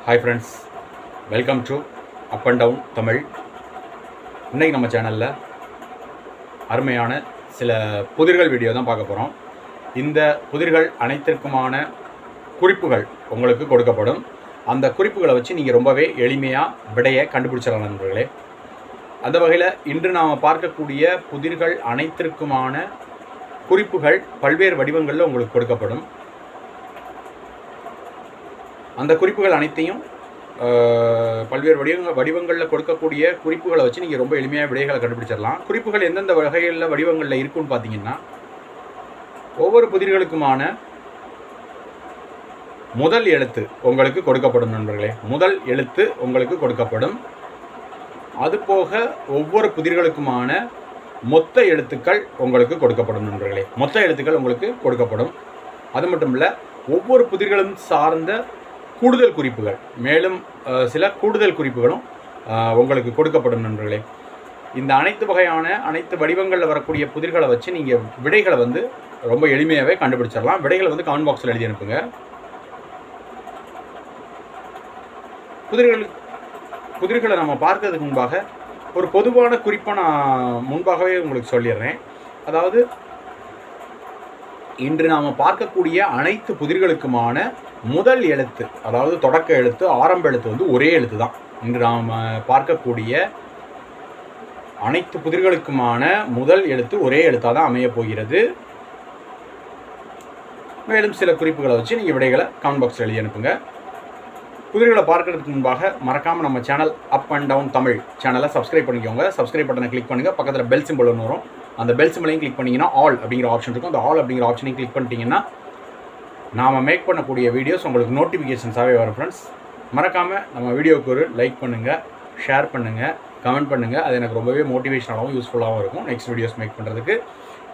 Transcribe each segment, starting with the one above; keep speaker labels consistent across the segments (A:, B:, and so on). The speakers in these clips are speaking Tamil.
A: Hi friends, welcome to up and down Tamil. இன்றைக்கி நம்ம சேனலில் அருமையான சில புதிர்கள் வீடியோ தான் பார்க்க போகிறோம். இந்த புதிர்கள் அனைத்திற்குமான குறிப்புகள் உங்களுக்கு கொடுக்கப்படும். அந்த குறிப்புகளை வச்சு நீங்கள் ரொம்பவே எளிமையாக விடையை கண்டுபிடிச்சிடலாம் நண்பர்களே. அந்த வகையில் இன்று நாம் பார்க்கக்கூடிய புதிர்கள் அனைத்திற்குமான குறிப்புகள் பல்வேறு வடிவங்களில் உங்களுக்கு கொடுக்கப்படும். அந்த குறிப்புகள் அனைத்தையும் பல்வேறு வடிவங்களில் கொடுக்கக்கூடிய குறிப்புகளை வச்சு நீங்கள் ரொம்ப எளிமையாக விடைகளை கண்டுபிடிச்சிடலாம். குறிப்புகள் எந்தெந்த வகைகளில் வடிவங்களில் இருக்குன்னு பார்த்தீங்கன்னா, ஒவ்வொரு புதிர்களுக்குமான முதல் எழுத்து உங்களுக்கு கொடுக்கப்படும் நண்பர்களே. முதல் எழுத்து உங்களுக்கு கொடுக்கப்படும். அதுபோக ஒவ்வொரு புதிர்களுக்குமான மொத்த எழுத்துக்கள் உங்களுக்கு கொடுக்கப்படும் நண்பர்களே. மொத்த எழுத்துக்கள் உங்களுக்கு கொடுக்கப்படும். அது மட்டும் இல்லை, ஒவ்வொரு புதிர்களும் சார்ந்த கூடுதல் குறிப்புகள், மேலும் சில கூடுதல் குறிப்புகளும் உங்களுக்கு கொடுக்கப்படும் நண்பர்களே. இந்த அனைத்து வடிவங்களில் வரக்கூடிய புதிர்களை வச்சு நீங்கள் விடைகளை ரொம்ப எளிமையாகவே கண்டுபிடிச்சிடலாம். விடைகளை கமெண்ட் பாக்ஸில் எழுதி அனுப்புங்க. புதிர்களை நம்ம பார்க்கறதுக்கு முன்பாக ஒரு பொதுவான குறிப்பை நான் முன்பாகவே உங்களுக்கு சொல்லிடுறேன். அதாவது, இன்று நாம் பார்க்கக்கூடிய அனைத்து புதிர்களுக்குமான முதல் எழுத்து, அதாவது தொடக்க எழுத்து, ஆரம்ப எழுத்து ஒரே எழுத்து தான். இன்று நாம் பார்க்கக்கூடிய அனைத்து புதிர்களுக்குமான முதல் எழுத்து ஒரே எழுத்தாக தான் அமையப் போகிறது. மேலும் சில குறிப்புகளை வச்சு நீங்கள் விடைகளை கமெண்ட் பாக்ஸில் எழுதி அனுப்புங்க. புதிர்களை பார்க்கறதுக்கு முன்பாக மறக்காமல் நம்ம channel up and down Tamil சேனலை சப்ஸ்கிரைப் பண்ணிக்கோங்க. சப்ஸ்கிரைப் பட்டனை கிளிக் பண்ணுங்கள். பக்கத்தில் பெல் சிம்பிள் ஒன்று வரும். அந்த பெல் சிம்பிளையும் கிளிக் பண்ணிங்கன்னா ஆல் அப்படிங்கிற ஆப்ஷன் இருக்கும். அந்த ஆல் அப்படிங்கிற ஆப்ஷனையும் கிளிக் பண்ணிட்டீங்கன்னா நாம் மேக் பண்ணக்கூடிய வீடியோஸ் உங்களுக்கு நோட்டிஃபிகேஷன்ஸாகவே வரும். ஃப்ரெண்ட்ஸ், மறக்காமல் நம்ம வீடியோவுக்கு ஒரு லைக் பண்ணுங்கள், ஷேர் பண்ணுங்கள், கமெண்ட் பண்ணுங்கள். அது எனக்கு ரொம்பவே மோட்டிவேஷனாகவும் யூஸ்ஃபுல்லாகவும் இருக்கும் நெக்ஸ்ட் வீடியோஸ் மேக் பண்ணுறதுக்கு.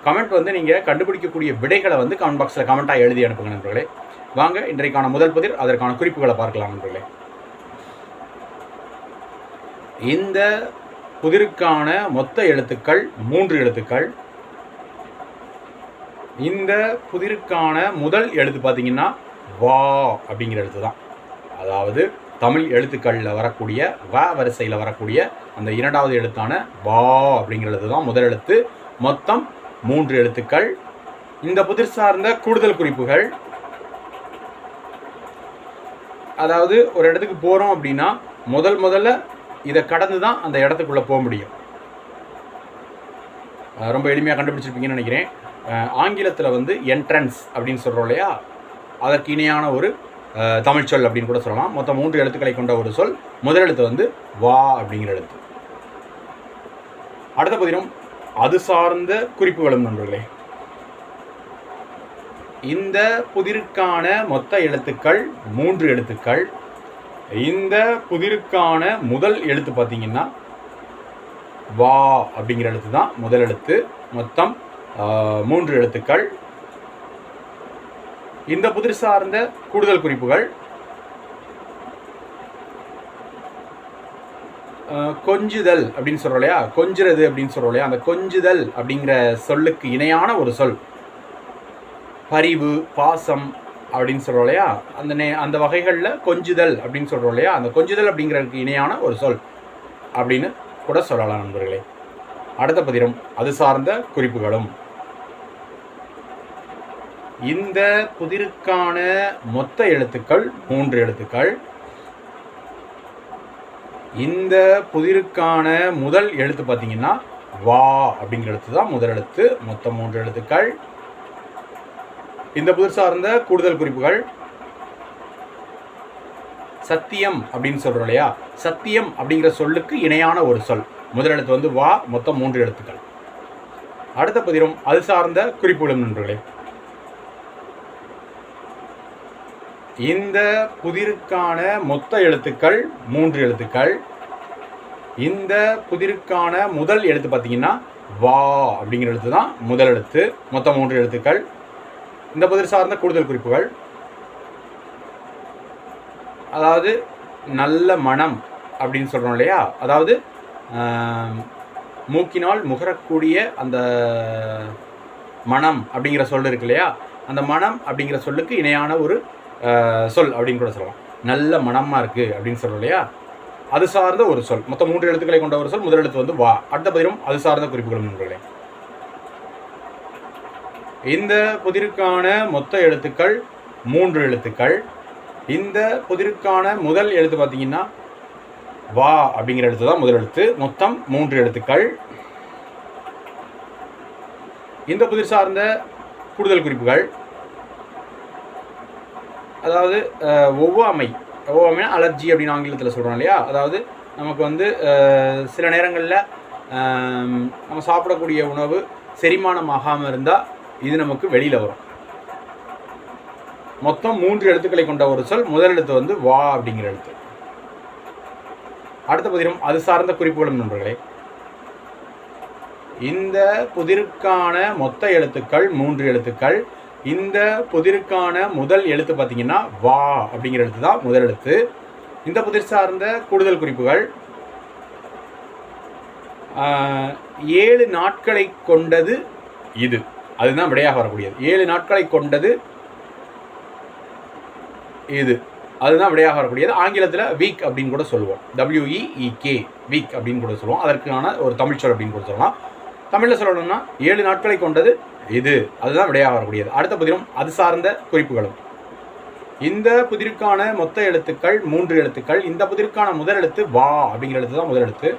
A: கமெண்ட் நீங்கள் கண்டுபிடிக்கக்கூடிய விடைகளை கமெண்ட் பாக்ஸில் கமெண்ட்டாக எழுதி அனுப்புங்க நண்பர்களே. வாங்க இன்றைக்கான முதல் புதிர், அதற்கான குறிப்புகளை பார்க்கலாம் நண்பர்களே. இந்த புதிருக்கான மொத்த எழுத்துக்கள் 3 எழுத்துக்கள். இந்த புதிருக்கான முதல் எழுத்து பார்த்தீங்கன்னா வா அப்படிங்கிற எழுத்து தான். அதாவது தமிழ் எழுத்துக்களில் வரக்கூடிய வ வரிசையில் வரக்கூடிய அந்த இரண்டாவது எழுத்தான வா அப்படிங்கிற எழுத்து தான் முதல் எழுத்து. மொத்தம் 3 எழுத்துக்கள். இந்த புதிர் சார்ந்த கூடுதல் குறிப்புகள், அதாவது ஒரு இடத்துக்கு போகிறோம் அப்படின்னா முதல்ல இதை கடந்து தான் அந்த இடத்துக்குள்ளே போக முடியும். ரொம்ப எளிமையாக கண்டுபிடிச்சிருப்பீங்கன்னு நினைக்கிறேன். ஆங்கிலத்தில் என்ட்ரன்ஸ் அப்படின்னு சொல்கிறோம் இல்லையா, அதற்கு இணையான ஒரு தமிழ் சொல் அப்படின்னு கூட சொல்லலாம். மொத்தம் 3 எழுத்துக்களை கொண்ட ஒரு சொல். முதல் எழுத்து வா அப்படிங்கிற எழுத்து. அடுத்த பதிலும் அது சார்ந்த குறிப்புகளும் நண்பர்களே. இந்த புதிருக்கான மொத்த எழுத்துக்கள் 3 எழுத்துக்கள். இந்த புதிருக்கான முதல் எழுத்து பார்த்தீங்கன்னா வா அப்படிங்கிற எழுத்து தான் முதல் எழுத்து. மொத்தம் 3 எழுத்துக்கள். இந்த புதிர் சார்ந்த கூடுதல் குறிப்புகள், கொஞ்சுதல் அப்படின்னு சொல்கிறோம் இல்லையா, கொஞ்சுறது அப்படின்னு சொல்கிறோம் இல்லையா, அந்த கொஞ்சுதல் அப்படிங்கிற சொல்லுக்கு இணையான ஒரு சொல் பரிவு, பாசம் அப்படின்னு சொல்கிறோம் இல்லையா, அந்த வகைகளில் கொஞ்சுதல் அப்படின்னு சொல்கிறோம் இல்லையா, அந்த கொஞ்சுதல் அப்படிங்கிறதுக்கு இணையான ஒரு சொல் அப்படின்னு கூட சொல்லலாம் நண்பர்களே. அடுத்த பதிரும் அது சார்ந்த குறிப்புகளும். இந்த புதிருக்கான மொத்த எழுத்துக்கள் 3 எழுத்துக்கள். இந்த புதிருக்கான முதல் எழுத்து பார்த்தீங்கன்னா வா அப்படிங்கிற எழுத்து தான் முதல் எழுத்து. மொத்தம் 3 எழுத்துக்கள். இந்த புதிர் சார்ந்த கூடுதல் குறிப்புகள், சத்தியம் அப்படின்னு சொல்கிறோம் இல்லையா, சத்தியம் அப்படிங்கிற சொல்லுக்கு இணையான ஒரு சொல். முதல் எழுத்து வா, மொத்தம் 3 எழுத்துக்கள். அடுத்த பதிரும் அது சார்ந்த குறிப்புகளும் நண்பர்களே. இந்த புதிருக்கான மொத்த எழுத்துக்கள் 3 எழுத்துக்கள். இந்த புதிருக்கான முதல் எழுத்து பார்த்தீங்கன்னா வா அப்படிங்கிற எழுத்து தான் முதல் எழுத்து. மொத்தம் 3 எழுத்துக்கள். இந்த புதிர் சார்ந்த கூடுதல் குறிப்புகள், அதாவது நல்ல மனம் அப்படின்னு சொல்கிறோம் இல்லையா, அதாவது மூக்கினால் முகரக்கூடிய அந்த மனம் அப்படிங்கிற சொல் இருக்கு இல்லையா, அந்த மனம் அப்படிங்கிற சொல்லுக்கு இணையான ஒரு சொல் அப்படின்னு கூட சொல்லலாம். நல்ல மனமாக இருக்குது அப்படின்னு சொல்கிறோம் இல்லையா, அது சார்ந்த ஒரு சொல். மொத்தம் 3 எழுத்துக்களை கொண்ட ஒரு சொல். முதல் எழுத்து வந்து வா. அடுத்த பதிலும் அது சார்ந்த குறிப்புகள் நண்பர்களே. இந்த புதிருக்கான மொத்த எழுத்துக்கள் 3 எழுத்துக்கள். இந்த புதிருக்கான முதல் எழுத்து பார்த்தீங்கன்னா வா அப்படிங்கிற எழுத்து தான் முதல் எழுத்து. மொத்தம் 3 எழுத்துக்கள். இந்த புதிர் சார்ந்த கூடுதல் குறிப்புகள், அதாவது ஒவ்வாமைனா அலர்ஜி அப்படின்னு ஆங்கிலத்தில் சொல்கிறோம் இல்லையா, அதாவது நமக்கு வந்து சில நேரங்களில் நம்ம சாப்பிடக்கூடிய உணவு செரிமானம் ஆகாமல் இருந்தால் இது நமக்கு வெளியில் வரும். மொத்தம் 3 எழுத்துக்களை கொண்ட ஒரு சொல். முதல் எழுத்து வந்து வா அப்படிங்கிற எழுத்து. அடுத்த புதிரும் அது சார்ந்த குறிப்புகளும் நண்பர்களே. இந்த புதிருக்கான மொத்த எழுத்துக்கள் 3 எழுத்துக்கள். இந்த புதிருக்கான முதல் எழுத்து பார்த்தீங்கன்னா வா அப்படிங்கிற எழுத்து தான் முதல் எழுத்து. இந்த புதிர் சார்ந்த கூடுதல் குறிப்புகள் 7 நாட்களை கொண்டது இது, அதுதான் விடையாக வரக்கூடியது. 7 நாட்களை கொண்டது இது, அதுதான் விடையாக வரக்கூடியது. ஆங்கிலத்தில் வீக் அப்படின்னு கூட சொல்லுவோம். WEEK வீக் அப்படின்னு கூட சொல்லுவோம். அதற்கான ஒரு தமிழ் சொல் அப்படின்னு கூட சொல்லலாம். தமிழில் சொல்லணும்னா 7 நாட்களை கொண்டது இது, அதுதான் விடையாக வரக்கூடியது. அடுத்த புதிரும் அது சார்ந்த குறிப்புகளும். இந்த புதிருக்கான மொத்த எழுத்துக்கள் 3 எழுத்துக்கள். இந்த புதிருக்கான முதல் எழுத்து வா அப்படிங்கிற எழுத்து தான் முதல் எழுத்து.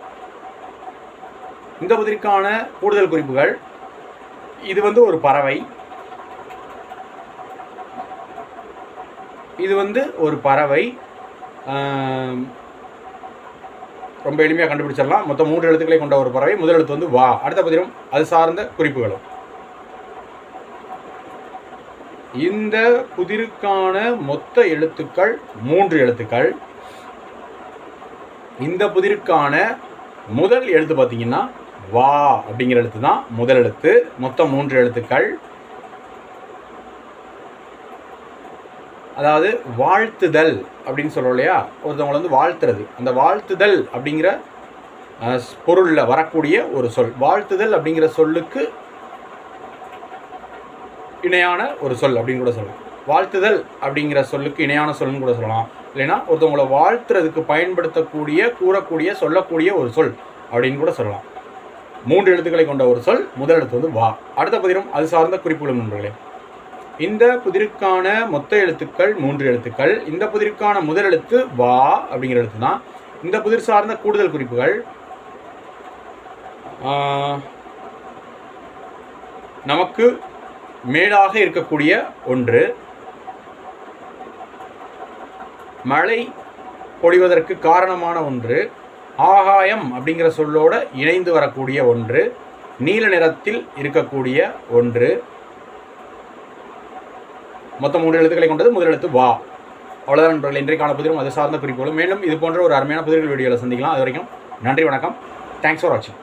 A: இந்த புதிருக்கான கூடுதல் குறிப்புகள், இது வந்து ஒரு பறவை. இது வந்து ஒரு பறவை. ரொம்ப எளிமையாக கண்டுபிடிச்சிடலாம். மொத்தம் 3 எழுத்துக்களை கொண்ட ஒரு பறவை. முதல் எழுத்து வந்து வா. அடுத்த பதிலும் அது சார்ந்த குறிப்புகளும். இந்த புதிருக்கான மொத்த எழுத்துக்கள் 3 எழுத்துக்கள். இந்த புதிருக்கான முதல் எழுத்து பார்த்தீங்கன்னா வா அப்படிங்கிற எழுத்து தான் முதல் எழுத்து. மொத்தம் 3 எழுத்துக்கள். அதாவது வாழ்த்துதல் அப்படின்னு சொல்கிறோம் இல்லையா, ஒருத்தவங்களை வந்து வாழ்த்துறது. அந்த வாழ்த்துதல் அப்படிங்கிற பொருளில் வரக்கூடிய ஒரு சொல். வாழ்த்துதல் அப்படிங்கிற சொல்லுக்கு இணையான ஒரு சொல் அப்படின்னு கூட சொல்லலாம். வாழ்த்துதல் அப்படிங்கிற சொல்லுக்கு இணையான சொல்லுன்னு கூட சொல்லலாம். இல்லைன்னா ஒருத்தவங்களை வாழ்த்துறதுக்கு பயன்படுத்தக்கூடிய, கூறக்கூடிய, சொல்லக்கூடிய ஒரு சொல் அப்படின்னு கூட சொல்லலாம். 3 எழுத்துக்களை கொண்ட ஒரு சொல். முதல் எழுத்து வந்து வா. அடுத்த புதிரும் அது சார்ந்த குறிப்புகளும் நண்பர்களே. இந்த புதிருக்கான மொத்த எழுத்துக்கள் 3 எழுத்துக்கள். இந்த புதிருக்கான முதல் எழுத்து வா அப்படிங்கிற எழுத்து தான். இந்த புதிர் சார்ந்த கூடுதல் குறிப்புகள், நமக்கு மேலாக இருக்கக்கூடிய ஒன்று, மழை பொழிவதற்கு காரணமான ஒன்று, ஆகாயம் அப்படிங்கிற சொல்லோடு இணைந்து வரக்கூடிய ஒன்று, நீல நிறத்தில் இருக்கக்கூடிய ஒன்று. மொத்தம் 3 எழுத்துக்களை கொண்டது. முதல் எழுத்து வா. அவ்வளோதான் நண்பர்கள், இன்றைக்கான புதிரும் அது சார்ந்த குறிப்புகளும். மேலும் இது போன்ற ஒரு அருமையான புதிர்கள் வீடியோவில் சந்திக்கலாம். அது வரைக்கும் நன்றி, வணக்கம். தேங்க்ஸ் ஃபார் வாட்சிங்.